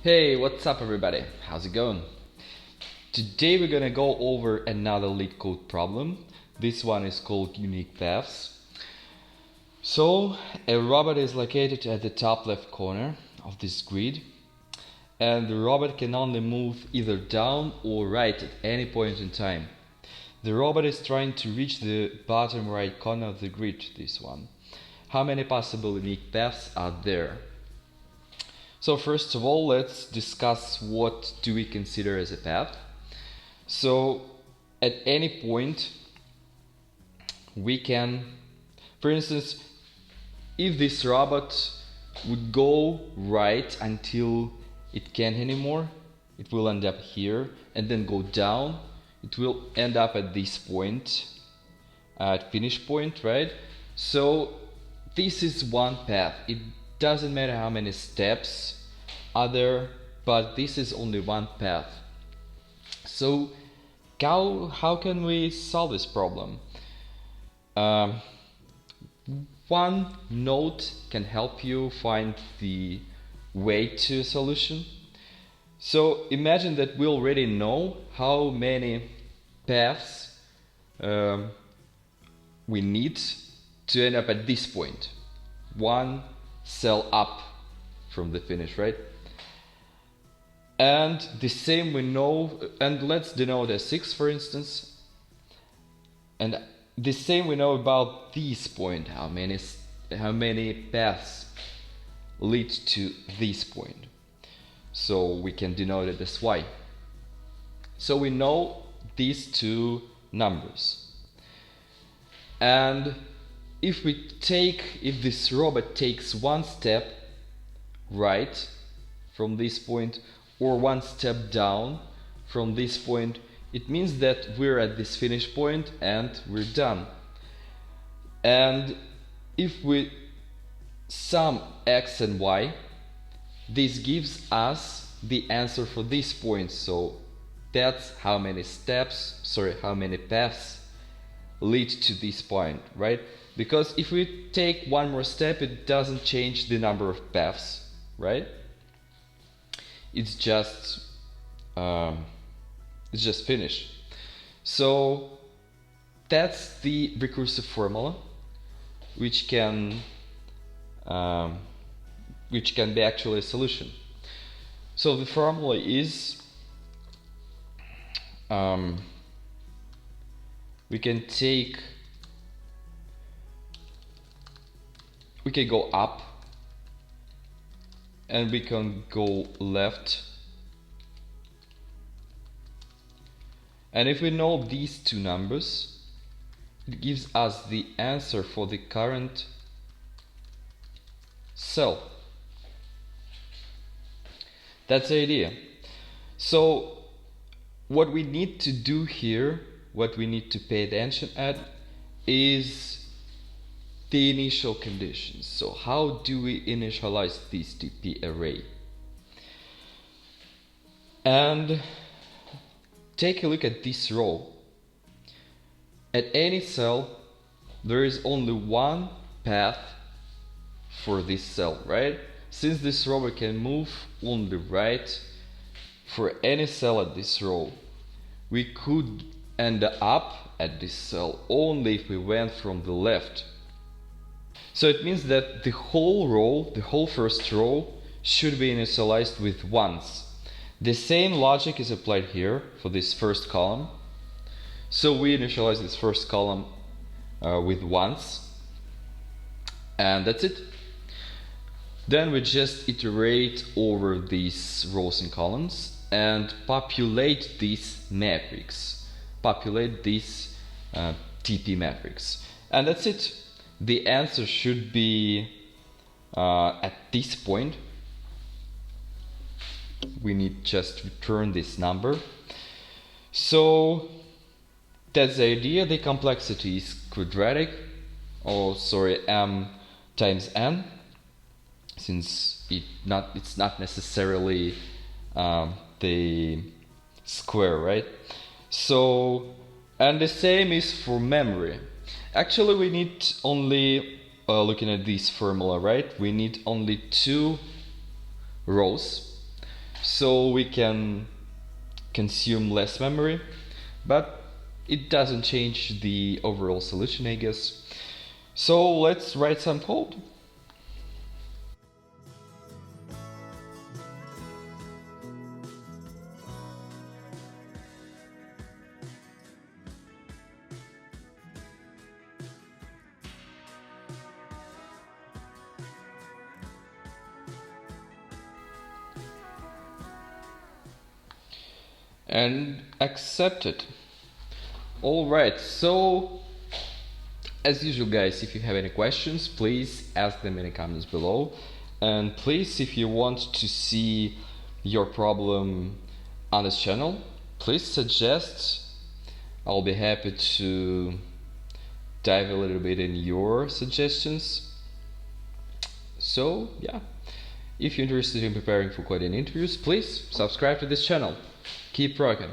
Hey, what's up everybody? How's it going? Today we're gonna go over another LeetCode problem. This one is called unique paths. So, a robot is located at the top left corner of this grid, and the robot can only move either down or right at any point in time. The robot is trying to reach the bottom right corner of the grid, this one. How many possible unique paths are there? So first of all, let's discuss what do we consider as a path. So at any point we can, for instance, if this robot would go right until it can't anymore, it will end up here, and then go down, it will end up at this point, at finish point, right? So this is one path. It doesn't matter how many steps are there, but this is only one path. So how can we solve this problem? One node can help you find the way to a solution. So imagine that we already know how many paths we need to end up at this point. One cell up from the finish, right? And the same we know, and let's denote as 6 for instance. And the same we know about this point, how many paths lead to this point. So we can denote it as y. So we know these two numbers. And if this robot takes one step right from this point or one step down from this point, it means that we're at this finish point and we're done. And if we sum x and y, this gives us the answer for this point. So that's how many paths lead to this point, right? Because if we take one more step, it doesn't change the number of paths, right? It's just finished. So that's the recursive formula, which can be actually a solution. So the formula is we can go up and we can go left, and if we know these two numbers, it gives us the answer for the current cell. That's the idea. So what we need to do here, what we need to pay attention at, is the initial conditions. So how do we initialize this TP array? And take a look at this row. At any cell there is only one path for this cell, right? Since this row can move only right for any cell at this row, we could end up at this cell only if we went from the left. So it means that the whole row, the whole first row, should be initialized with ones. The same logic is applied here for this first column. So we initialize this first column with ones, and that's it. Then we just iterate over these rows and columns and populate this matrix, populate this TP matrix, and that's it. The answer should be at this point. We need just return this number. So that's the idea. The complexity is quadratic, m times n, since it's not necessarily the square, right? So, and the same is for memory. Actually, we need only, looking at this formula, right? We need only two rows. so we can consume less memory, but it doesn't change the overall solution, I guess. So let's write some code. And accept it. Alright, so as usual guys, if you have any questions, please ask them in the comments below. And please, if you want to see your problem on this channel, please suggest. I'll be happy to dive a little bit in your suggestions. So yeah, if you're interested in preparing for coding interviews, please subscribe to this channel. Keep rocking.